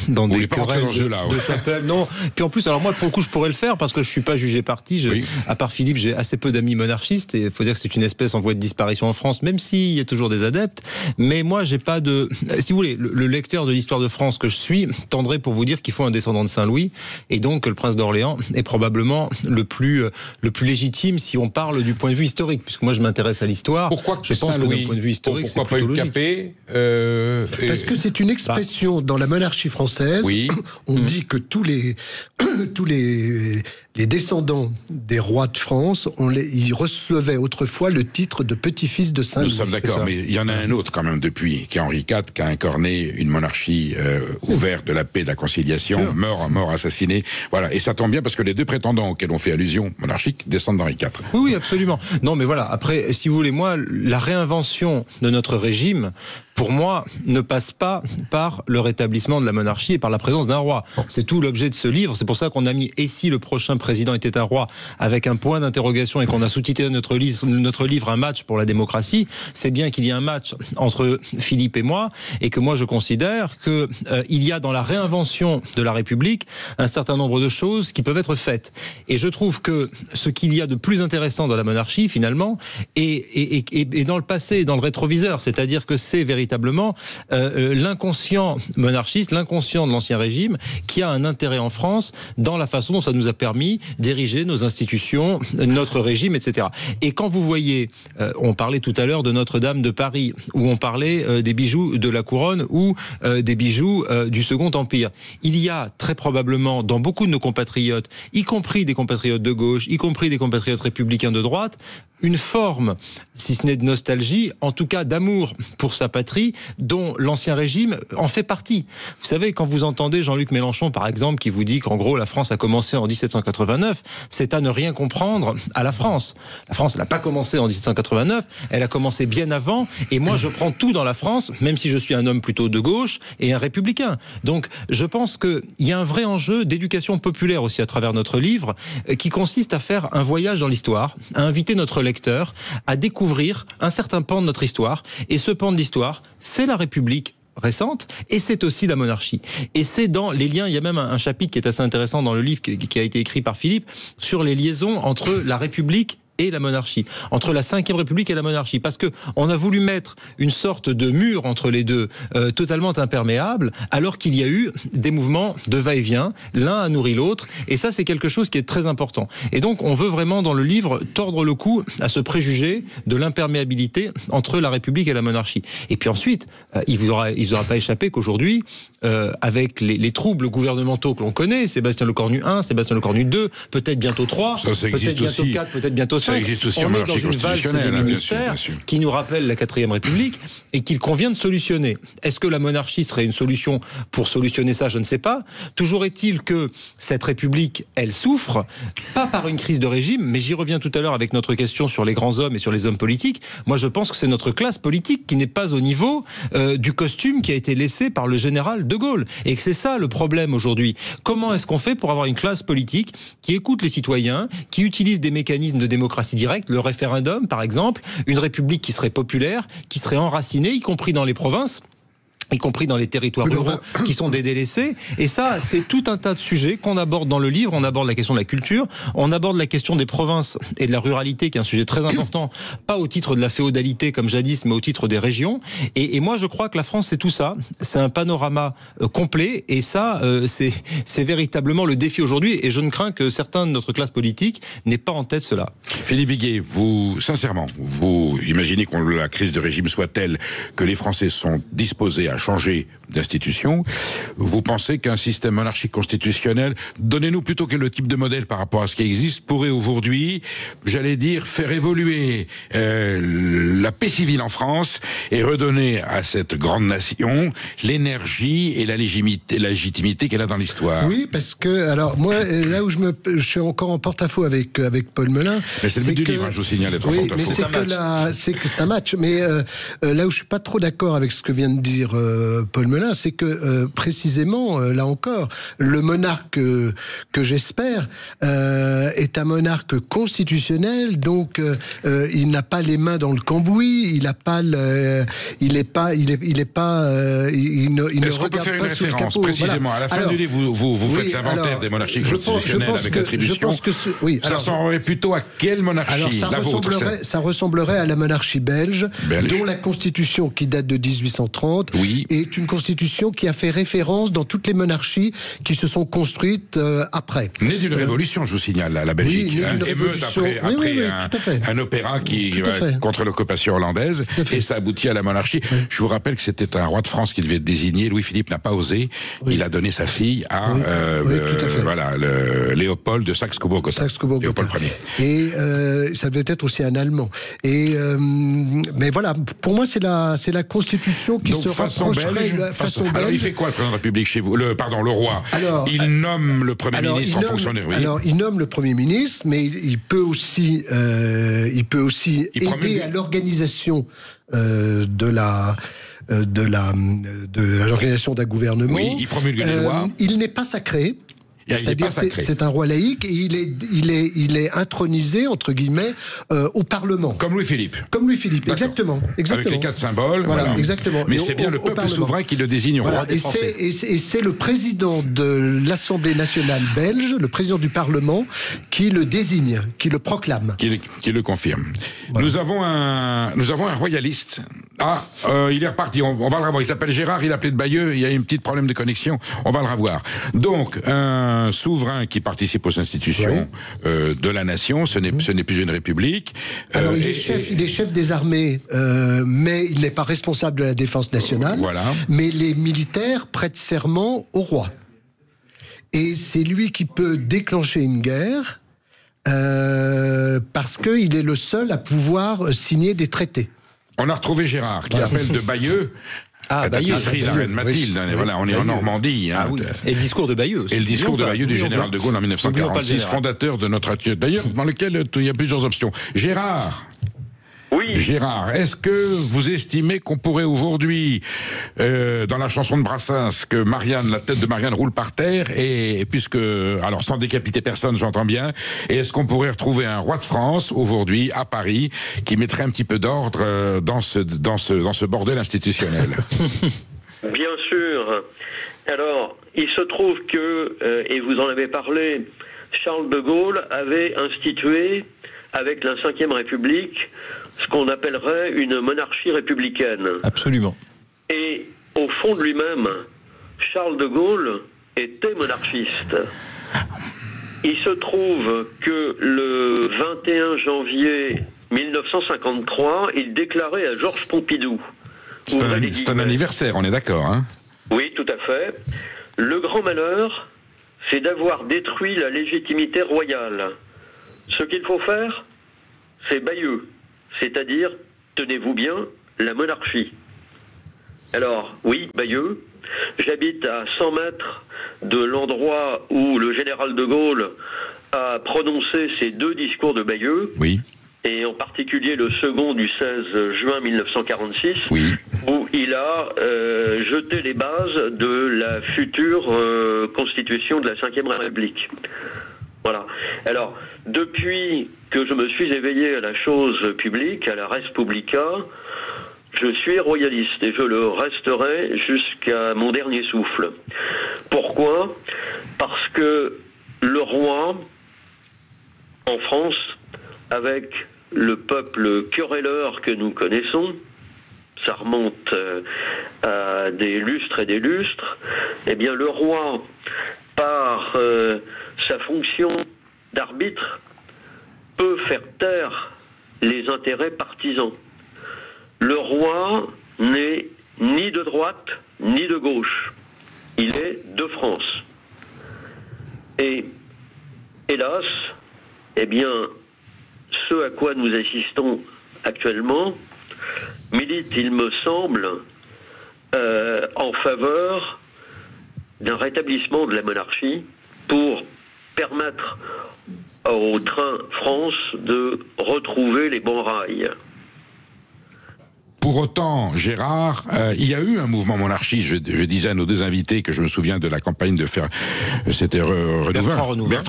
querelles de chapelle. Non. Puis en plus, alors moi pour le coup je pourrais le faire parce que je suis pas jugé parti. À part Philippe, j'ai assez peu d'amis monarchistes et il faut dire que c'est une espèce en voie de disparition en France, même s'il y a toujours des adeptes. Mais moi j'ai pas de, si vous voulez, le lecteur de l'histoire de France que je suis tendrait pour vous dire qu'il faut un descendant de Saint-Louis et donc que le prince d'Orléans est probablement le plus légitime si on parle du point de vue historique, puisque moi je m'intéresse à l'histoire. Pourquoi je pense que d'un point de vue historique, c'est plutôt logique. Parce que c'est une expression dans la monarchie française. On dit que tous les descendants des rois de France, ils recevaient autrefois le titre de petit-fils de Saint-Louis. Nous sommes d'accord, mais il y en a un autre quand même depuis, qui est Henri IV, qui a incarné une monarchie ouverte de la paix, de la conciliation, mort assassiné. Voilà, et ça tombe bien parce que les deux prétendants auxquels on fait allusion monarchique descendent d'Henri IV. Oui, absolument. Non, mais voilà, après, si vous voulez, moi, la réinvention de notre régime, pour moi, ne passe pas par le rétablissement de la monarchie et par la présence d'un roi. C'est tout l'objet de ce livre. C'est pour ça qu'on a mis « Et si le prochain président était un roi avec un point d'interrogation et qu'on a sous-titré notre livre Un match pour la démocratie, c'est bien qu'il y a un match entre Philippe et moi, et que moi je considère que il y a dans la réinvention de la République un certain nombre de choses qui peuvent être faites. Et je trouve que ce qu'il y a de plus intéressant dans la monarchie, finalement, est dans le passé, dans le rétroviseur. C'est-à-dire que c'est véritablement l'inconscient monarchiste, l'inconscient de l'Ancien Régime, qui a un intérêt en France dans la façon dont ça nous a permis d'ériger nos institutions, notre régime, etc. Et quand vous voyez, on parlait tout à l'heure de Notre-Dame de Paris, où on parlait des bijoux de la couronne ou des bijoux du Second Empire. Il y a très probablement dans beaucoup de nos compatriotes, y compris des compatriotes de gauche, y compris des compatriotes républicains de droite, une forme, si ce n'est de nostalgie, en tout cas d'amour pour sa patrie, dont l'Ancien Régime en fait partie. Vous savez, quand vous entendez Jean-Luc Mélenchon, par exemple, qui vous dit qu'en gros, la France a commencé en 1789, c'est à ne rien comprendre à la France. La France n'a pas commencé en 1789, elle a commencé bien avant, et moi, je prends tout dans la France, même si je suis un homme plutôt de gauche et un républicain. Donc, je pense qu'il y a un vrai enjeu d'éducation populaire aussi à travers notre livre, qui consiste à faire un voyage dans l'histoire, à inviter notre lecteur à découvrir un certain pan de notre histoire. Et ce pan de l'histoire, c'est la République récente, et c'est aussi la monarchie. Et c'est dans les liens, il y a même un chapitre qui est assez intéressant dans le livre qui a été écrit par Philippe, sur les liaisons entre la République et la monarchie, entre la Ve République et la monarchie, parce que on a voulu mettre une sorte de mur entre les deux, totalement imperméable, alors qu'il y a eu des mouvements de va-et-vient, l'un a nourri l'autre, et ça c'est quelque chose qui est très important. Et donc on veut vraiment dans le livre tordre le cou à ce préjugé de l'imperméabilité entre la République et la monarchie. Et puis ensuite, il vous aura pas échappé qu'aujourd'hui, avec les troubles gouvernementaux que l'on connaît, Sébastien Lecornu 1, Sébastien Lecornu 2, peut-être bientôt 3, peut-être bientôt 4, peut-être bientôt 5. Ça existe aussi en monarchie constitutionnelle, bien sûr. Qui nous rappelle la 4e République et qu'il convient de solutionner. Est-ce que la monarchie serait une solution pour solutionner ça? Je ne sais pas. Toujours est-il que cette République, elle souffre, pas par une crise de régime, mais j'y reviens tout à l'heure avec notre question sur les grands hommes et sur les hommes politiques. Moi, je pense que c'est notre classe politique qui n'est pas au niveau du costume qui a été laissé par le général de Gaulle. Et que c'est ça le problème aujourd'hui. Comment est-ce qu'on fait pour avoir une classe politique qui écoute les citoyens, qui utilise des mécanismes de démocratie directe, le référendum par exemple, une république qui serait populaire, qui serait enracinée, y compris dans les provinces, y compris dans les territoires ruraux qui sont des délaissés. Et ça, c'est tout un tas de sujets qu'on aborde dans le livre. On aborde la question de la culture, on aborde la question des provinces et de la ruralité, qui est un sujet très important, pas au titre de la féodalité comme jadis, mais au titre des régions. Et moi, je crois que la France, c'est tout ça. C'est un panorama complet, et ça, c'est véritablement le défi aujourd'hui. Et je ne crains que certains de notre classe politique n'aient pas en tête cela. Philippe Viguier, vous, sincèrement, vous imaginez que la crise de régime soit telle que les Français sont disposés à changer d'institution. Vous pensez qu'un système monarchique constitutionnel, donnez-nous plutôt quel le type de modèle par rapport à ce qui existe, pourrait aujourd'hui, j'allais dire, faire évoluer la paix civile en France et redonner à cette grande nation l'énergie et la légitimité qu'elle a dans l'histoire? Oui, parce que, alors, moi, là où je suis encore en porte-à-faux avec Paul Melun. Mais c'est le but du livre, je vous signale, être en porte-à-faux. Mais c'est un match. Mais là où je suis pas trop d'accord avec ce que vient de dire Paul Melun, c'est que précisément, là encore, le monarque que j'espère est un monarque constitutionnel, donc il n'a pas les mains dans le cambouis, il ne Est-ce qu'on peut faire une référence précisément à la fin du livre, vous faites l'inventaire des monarchies constitutionnelles avec attribution. Ça ressemblerait plutôt à quelle monarchie? Ça ressemblerait à la monarchie belge, dont la constitution qui date de 1830 est une constitution qui a fait référence dans toutes les monarchies qui se sont construites après. Née d'une révolution, je vous signale, la Belgique. Émeute après un opéra contre l'occupation hollandaise, et ça aboutit à la monarchie. Je vous rappelle que c'était un roi de France qui devait être désigné. Louis-Philippe n'a pas osé. Il a donné sa fille à Léopold de Saxe-Cobourg-Gotha. Léopold Ier. Et ça devait être aussi un Allemand. Mais voilà, pour moi, c'est la constitution qui se rapprocherait de la façon belge. Alors, il fait quoi le président de la République chez vous? Le roi. Il nomme le Premier ministre en fonction des... Alors, il nomme le Premier ministre, mais il peut aussi aider à l'organisation de l'organisation d'un gouvernement. Oui, il promulgue les lois. Il n'est pas sacré. C'est-à-dire c'est un roi laïque et il est intronisé, entre guillemets, au Parlement. Comme Louis-Philippe. Comme Louis-Philippe, exactement. Avec les 4 symboles. Voilà. Exactement. Mais c'est bien le peuple souverain qui le désigne roi des Français. Et c'est le président de l'Assemblée nationale belge, le président du Parlement, qui le désigne, qui le proclame. Qui le confirme. Voilà. Nous avons un royaliste. Il est reparti, on va le revoir. Il s'appelle Gérard, il a appelé de Bayeux, il y a un petit problème de connexion, on va le revoir. Donc, un souverain qui participe aux institutions de la nation, ce n'est plus une république. Alors, il est chef des armées, mais il n'est pas responsable de la défense nationale. Voilà. Mais les militaires prêtent serment au roi. Et c'est lui qui peut déclencher une guerre, parce qu'il est le seul à pouvoir signer des traités. On a retrouvé Gérard, qui appelle de Bayeux. La tapisserie de la reine Mathilde. Oui. Voilà, on est en Normandie. Oui. Et le discours de Bayeux aussi. Et le discours de Bayeux du général de Gaulle en 1946, fondateur de notre actuel. D'ailleurs, dans lequel il y a plusieurs options. Gérard. Oui. Gérard, est-ce que vous estimez qu'on pourrait aujourd'hui, dans la chanson de Brassens, que la tête de Marianne roule par terre, et puisque, alors sans décapiter personne, j'entends bien, et est-ce qu'on pourrait retrouver un roi de France aujourd'hui à Paris qui mettrait un petit peu d'ordre dans ce bordel institutionnel? Bien sûr. Alors, il se trouve que, et vous en avez parlé, Charles de Gaulle avait institué avec la Ve République, ce qu'on appellerait une monarchie républicaine. Absolument. Et au fond de lui-même, Charles de Gaulle était monarchiste. Il se trouve que le 21 janvier 1953, il déclarait à Georges Pompidou... C'est un anniversaire, on est d'accord, hein? Oui, tout à fait. Le grand malheur, c'est d'avoir détruit la légitimité royale. Ce qu'il faut faire, c'est Bayeux, c'est-à-dire, tenez-vous bien, la monarchie. Alors, oui, Bayeux, j'habite à 100 mètres de l'endroit où le général de Gaulle a prononcé ses 2 discours de Bayeux, oui. Et en particulier le second du 16 juin 1946, oui. Où il a jeté les bases de la future constitution de la Ve République. Voilà. Alors, depuis que je me suis éveillé à la chose publique, à la res publica, je suis royaliste et je le resterai jusqu'à mon dernier souffle. Pourquoi? Parce que le roi, en France, avec le peuple querelleur que nous connaissons, ça remonte à des lustres et des lustres, eh bien le roi, par sa fonction d'arbitre, peut faire taire les intérêts partisans. Le roi n'est ni de droite ni de gauche. Il est de France. Et hélas, eh bien, ce à quoi nous assistons actuellement milite, il me semble, en faveur d'un rétablissement de la monarchie pour permettre au train France de retrouver les bons rails. Pour autant, Gérard, il y a eu un mouvement monarchiste. Je disais à nos 2 invités que je me souviens de la campagne de faire... C'était Bertrand Renouvin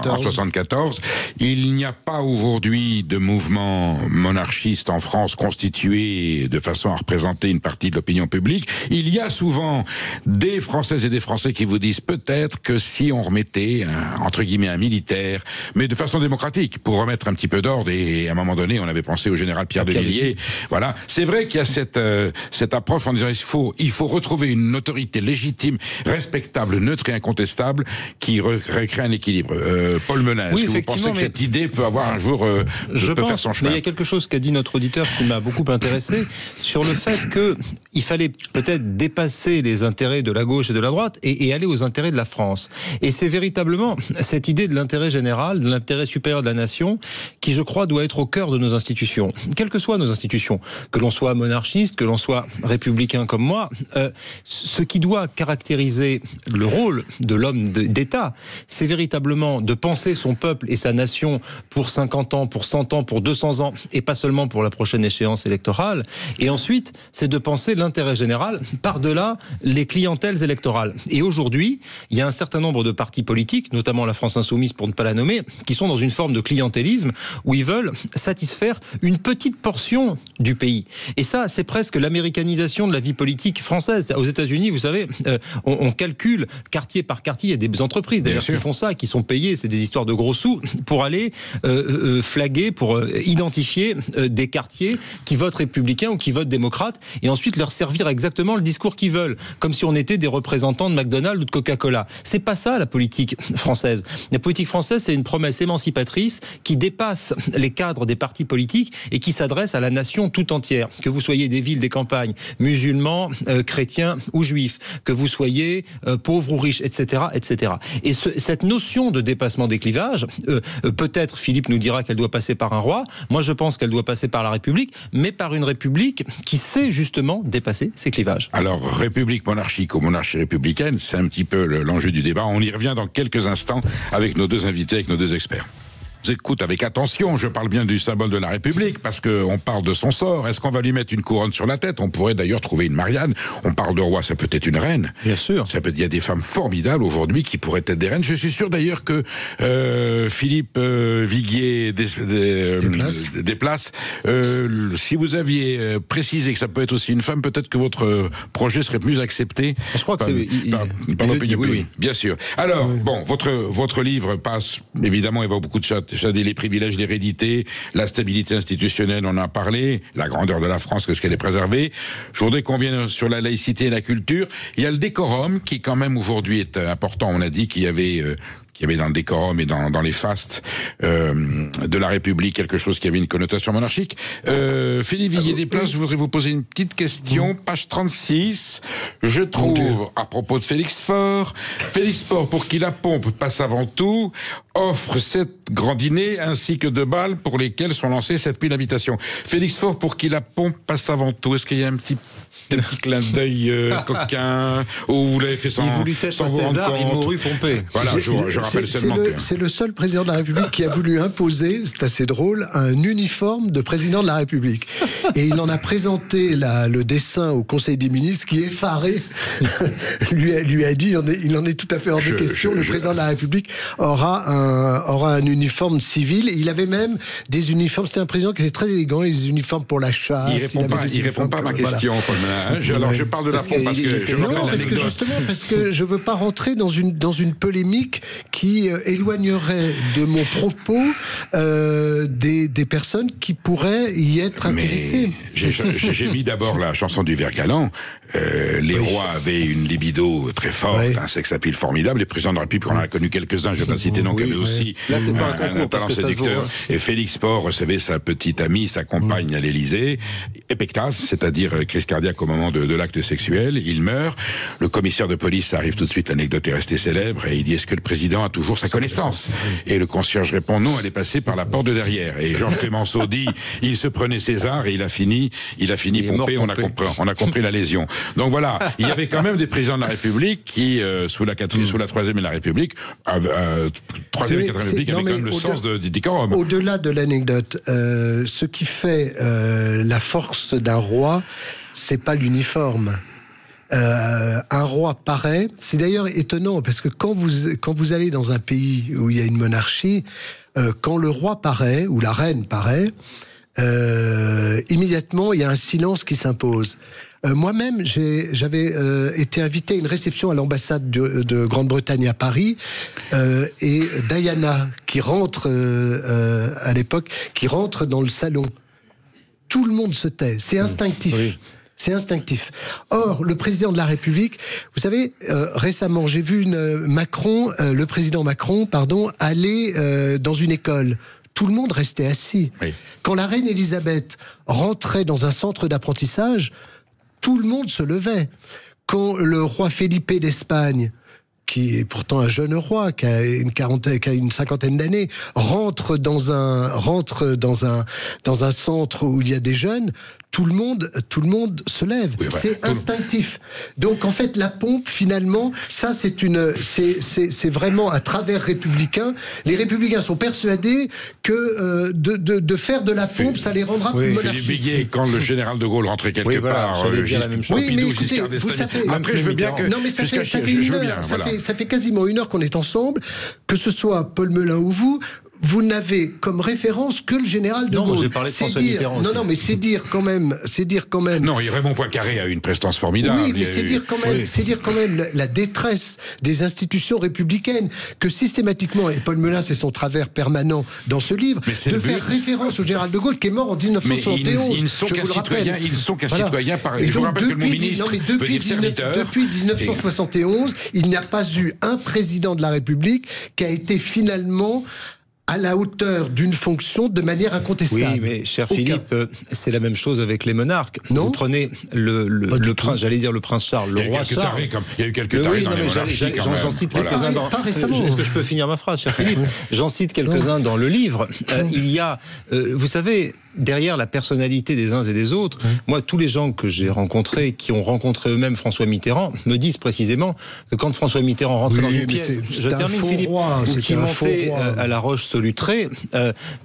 en 74. Il n'y a pas aujourd'hui de mouvement monarchiste en France constitué de façon à représenter une partie de l'opinion publique. Il y a souvent des Françaises et des Français qui vous disent peut-être que si on remettait, entre guillemets, un militaire, mais de façon démocratique, pour remettre un petit peu d'ordre, et à un moment donné, on avait pensé au général Pierre de Villiers, voilà. C'est vrai qu'il y a cette approche en disant il faut retrouver une autorité légitime, respectable, neutre et incontestable qui recrée un équilibre. Paul Menin, est-ce que vous pensez que cette idée peut avoir un jour faire son chemin? Mais il y a quelque chose qu'a dit notre auditeur qui m'a beaucoup intéressé sur le fait qu'il fallait peut-être dépasser les intérêts de la gauche et de la droite et aller aux intérêts de la France. Et c'est véritablement cette idée de l'intérêt général, de l'intérêt supérieur de la nation qui, je crois, doit être au cœur de nos institutions. Quelles que soient nos institutions, que l'on l'on soit monarchiste, que l'on soit républicain comme moi, ce qui doit caractériser le rôle de l'homme d'État, c'est véritablement de penser son peuple et sa nation pour 50 ans, pour 100 ans, pour 200 ans, et pas seulement pour la prochaine échéance électorale. Et ensuite, c'est de penser l'intérêt général par-delà les clientèles électorales. Et aujourd'hui, il y a un certain nombre de partis politiques, notamment la France Insoumise pour ne pas la nommer, qui sont dans une forme de clientélisme où ils veulent satisfaire une petite portion du pays. Et ça, c'est presque l'américanisation de la vie politique française. Aux États-Unis, vous savez, on calcule quartier par quartier. Il y a des entreprises d'ailleurs qui font ça, qui sont payées, c'est des histoires de gros sous, pour aller flaguer, pour identifier des quartiers qui votent républicains ou qui votent démocrates, et ensuite leur servir exactement le discours qu'ils veulent, comme si on était des représentants de McDonald's ou de Coca-Cola. C'est pas ça la politique française. La politique française, c'est une promesse émancipatrice qui dépasse les cadres des partis politiques et qui s'adresse à la nation tout entière. Que vous soyez des villes, des campagnes, musulmans, chrétiens ou juifs, que vous soyez pauvres ou riches, etc., etc. Et cette notion de dépassement des clivages, peut-être Philippe nous dira qu'elle doit passer par un roi. Moi, je pense qu'elle doit passer par la République, mais par une République qui sait justement dépasser ces clivages. Alors, République monarchique ou monarchie républicaine, c'est un petit peu l'enjeu du débat. On y revient dans quelques instants avec nos deux invités, avec nos deux experts. Écoute avec attention, je parle bien du symbole de la République parce qu'on parle de son sort. Est-ce qu'on va lui mettre une couronne sur la tête? On pourrait d'ailleurs trouver une Marianne. On parle de roi, ça peut être une reine. Bien sûr. Il y a des femmes formidables aujourd'hui qui pourraient être des reines. Je suis sûr d'ailleurs que Philippe Viguier Desplaces, si vous aviez précisé que ça peut être aussi une femme, peut-être que votre projet serait plus accepté. Je crois que par l'opinion publique. Oui. Bien sûr. Alors, bon, votre livre passe, évidemment, évoque beaucoup de choses. Les privilèges, l'hérédité, la stabilité institutionnelle, on en a parlé, la grandeur de la France, qu'est-ce qu'elle est préservée. Je voudrais qu'on vienne sur la laïcité et la culture. Il y a le décorum qui quand même aujourd'hui est important. On a dit qu'il y avait dans le décorum et dans les fastes de la République quelque chose qui avait une connotation monarchique. Philippe Viguier Desplaces, je voudrais vous poser une petite question. Page 36, je trouve, à propos de Félix Faure, pour qui la pompe passe avant tout, offre 7 grands dîners ainsi que 2 balles pour lesquels sont lancées 7000 invitations. Félix Faure, pour qui la pompe passe avant tout. Est-ce qu'il y a un petit clin d'œil coquin, ou vous l'avez fait sans vous rendre compte? Il mourut pompé. Voilà, je rappelle seulement c'est le seul président de la République qui a voulu imposer, c'est assez drôle, un uniforme de président de la République. Et il en a présenté le dessin au Conseil des ministres qui, effaré, lui a dit, il en est tout à fait hors de question, le président de la République aura un uniforme civil. Et il avait même des uniformes, c'était un président qui était très élégant, des uniformes pour la chasse. Il répond pas à ma question, Paul. Alors je parle de la pompe parce que je veux pas rentrer dans une polémique qui éloignerait de mon propos des personnes qui pourraient y être intéressées. J'ai mis d'abord la chanson du Vert galant. Les rois avaient une libido très forte, un sex appeal formidable. Les présidents de la République, on en a connu quelques-uns, je ne vais pas citer non, qui avaient aussi un talent séducteur. Et Félix Faure recevait sa petite amie, sa compagne à l'Élysée, épectase, c'est-à-dire crise cardiaque au moment de l'acte sexuel. Il meurt. Le commissaire de police arrive tout de suite, l'anecdote est restée célèbre, et il dit: est-ce que le président a toujours sa connaissance? Et le concierge répond: non, elle est passée par la porte de derrière. Et Georges Clemenceau dit: il se prenait César, et il a fini pompé, on a compris la lésion. Donc voilà, il y avait quand même des présidents de la République qui, sous la troisième et la République, troisième et quatrième République, avaient quand même le sens du décorum. Au-delà de l'anecdote, ce qui fait la force d'un roi, c'est pas l'uniforme. Un roi paraît, c'est d'ailleurs étonnant parce que quand vous allez dans un pays où il y a une monarchie, quand le roi paraît ou la reine paraît, immédiatement il y a un silence qui s'impose. Moi-même, j'avais été invité à une réception à l'ambassade de Grande-Bretagne à Paris, et Diana qui rentre à l'époque, qui rentre dans le salon. Tout le monde se tait, c'est instinctif. Oui. C'est instinctif. Or, le président de la République, vous savez, récemment, j'ai vu le président Macron, aller dans une école. Tout le monde restait assis. Oui. Quand la reine Elisabeth rentrait dans un centre d'apprentissage, tout le monde se levait. Quand le roi Felipe d'Espagne, qui est pourtant un jeune roi, qui a une cinquantaine d'années, rentre dans un centre où il y a des jeunes, tout le monde se lève. Oui, c'est instinctif. Donc en fait, la pompe, finalement, ça c'est vraiment un travers républicain. Les républicains sont persuadés que de faire de la pompe, ça les rendra plus monarchistes. Philippe Biguet, quand le général de Gaulle rentrait quelque part, après je veux bien que... Non mais ça fait quasiment 1 heure qu'on est ensemble, que ce soit Paul Melun ou vous n'avez comme référence que le général de Gaulle. Non, j'ai parlé de François Mitterrand aussi. Non, mais c'est dire quand même. Non, Raymond Poincaré a eu une prestance formidable. Oui, mais c'est dire quand même la détresse des institutions républicaines, que systématiquement, et Paul Melun, c'est son travers permanent dans ce livre, de faire référence au général de Gaulle qui est mort en 1971. Ils ne sont qu'un citoyen. Je vous rappelle que mon ministre depuis 1971, il n'y a pas eu un président de la République qui a été finalement à la hauteur d'une fonction de manière incontestable. Oui, mais cher Philippe, c'est la même chose avec les monarques. Non. Vous prenez le prince, j'allais dire le prince Charles, le roi Charles. Il y a eu quelques tarés dans les monarchies quand même. J'en cite quelques-uns dans... Est-ce que je peux finir ma phrase, cher Philippe? J'en cite quelques-uns dans le livre. Il y a, vous savez, derrière la personnalité des uns et des autres, moi, tous les gens que j'ai rencontrés, qui ont rencontré eux-mêmes François Mitterrand, me disent précisément que quand François Mitterrand rentrait dans une pièce, je termine Philippe, ou qui montait à la Roche-Solutré,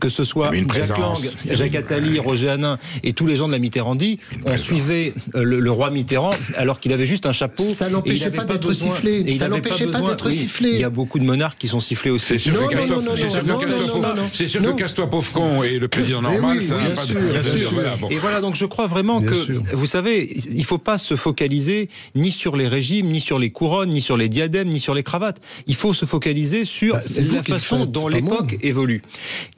que ce soit Jacques Lang, Jacques Attali, Roger Hanin et tous les gens de la Mitterrandie, on suivait le roi Mitterrand alors qu'il avait juste un chapeau. Ça n'empêchait pas d'être sifflé. Ça n'empêchait pas d'être sifflé. Il y a beaucoup de monarques qui sont sifflés aussi. C'est sûr que Casse-toi pauvre con et le président normal, bien sûr. Et voilà, donc je crois vraiment que, vous savez, il ne faut pas se focaliser ni sur les régimes, ni sur les couronnes, ni sur les diadèmes, ni sur les cravates. Il faut se focaliser sur la façon dont l'époque évolue.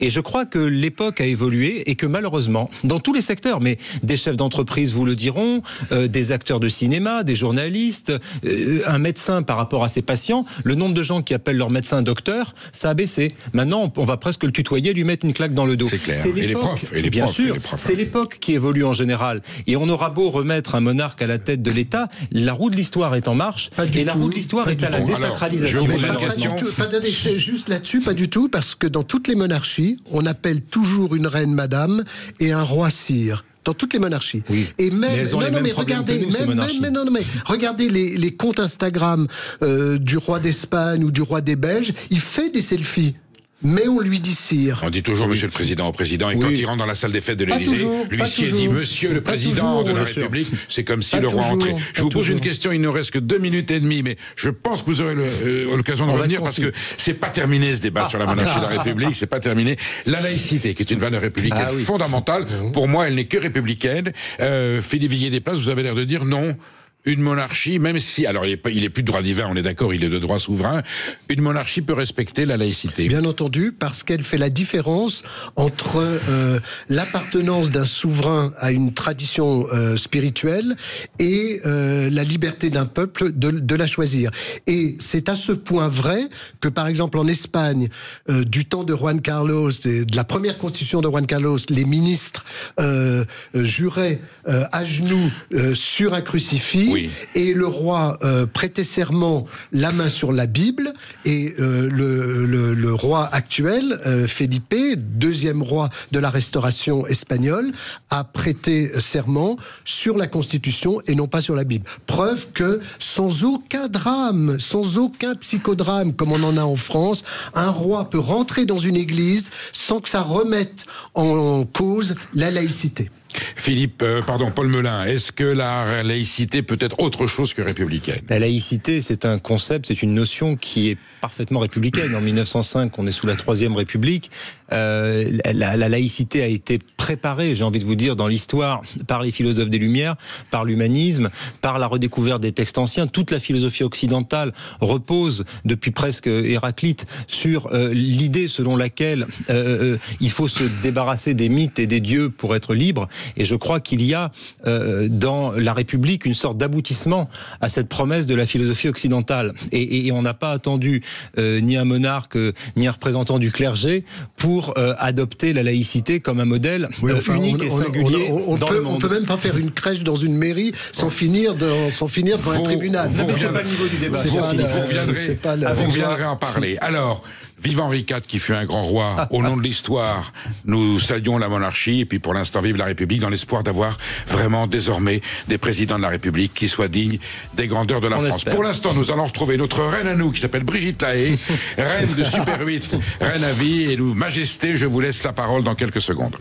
Et je crois que l'époque a évolué et que malheureusement, dans tous les secteurs, mais des chefs d'entreprise vous le diront, des acteurs de cinéma, des journalistes, un médecin par rapport à ses patients, le nombre de gens qui appellent leur médecin docteur, ça a baissé. Maintenant, on va presque le tutoyer, lui mettre une claque dans le dos. C'est clair. Et les profs. Bien sûr, c'est l'époque qui évolue en général. Et on aura beau remettre un monarque à la tête de l'État, la roue de l'histoire est en marche. Et la roue de l'histoire est à la désacralisation. Alors, je vais vous poser une question. Juste là-dessus, pas du tout, parce que dans toutes les monarchies, on appelle toujours une reine madame et un roi sire. Dans toutes les monarchies. Oui. Et même, regardez les comptes Instagram du roi d'Espagne ou du roi des Belges, il fait des selfies. Mais on lui dit sire. On dit toujours Monsieur le Président au Président, et quand il rentre dans la salle des fêtes de l'Élysée, l'huissier dit Monsieur le Président de la République. C'est comme si le roi entrait. Je vous pose une question, il ne reste que 2 minutes et demie, mais je pense que vous aurez l'occasion de revenir, parce que c'est pas terminé ce débat sur la monarchie de la République, c'est pas terminé. La laïcité, qui est une valeur républicaine fondamentale, pour moi, elle n'est que républicaine. Philippe Villiers-Desplaces, vous avez l'air de dire non. Une monarchie, même si, alors il est plus de droit divin, on est d'accord, il est de droit souverain, une monarchie peut respecter la laïcité. Bien entendu, parce qu'elle fait la différence entre l'appartenance d'un souverain à une tradition spirituelle et la liberté d'un peuple de la choisir. Et c'est à ce point vrai que, par exemple, en Espagne, du temps de Juan Carlos, de la première constitution de Juan Carlos, les ministres juraient à genoux sur un crucifix. Oui. Et le roi prêtait serment la main sur la Bible, et le roi actuel, Felipe, 2e roi de la Restauration espagnole, a prêté serment sur la Constitution et non pas sur la Bible. Preuve que sans aucun drame, sans aucun psychodrame comme on en a en France, un roi peut rentrer dans une église sans que ça remette en cause la laïcité. Paul Melun, est-ce que la laïcité peut être autre chose que républicaine? La laïcité, c'est un concept, c'est une notion qui est parfaitement républicaine. En 1905, on est sous la 3e République. La laïcité a été préparée, j'ai envie de vous dire, dans l'histoire, par les philosophes des Lumières, par l'humanisme, par la redécouverte des textes anciens. Toute la philosophie occidentale repose, depuis presque Héraclite, sur l'idée selon laquelle il faut se débarrasser des mythes et des dieux pour être libre. Et je crois qu'il y a dans la République une sorte d'aboutissement à cette promesse de la philosophie occidentale. Et on n'a pas attendu ni un monarque, ni un représentant du clergé pour adopter la laïcité comme un modèle unique et singulier dans le monde. On peut même pas faire une crèche dans une mairie sans finir devant un tribunal. Vous reviendrez en parler. Alors, Vive Henri IV qui fut un grand roi. Au nom de l'histoire, nous saluons la monarchie et puis pour l'instant vive la République dans l'espoir d'avoir vraiment désormais des présidents de la République qui soient dignes des grandeurs de la France. Espère. Pour l'instant, nous allons retrouver notre reine à nous qui s'appelle Brigitte Lahaye, reine de Super 8, reine à vie et nous, Majesté, je vous laisse la parole dans quelques secondes.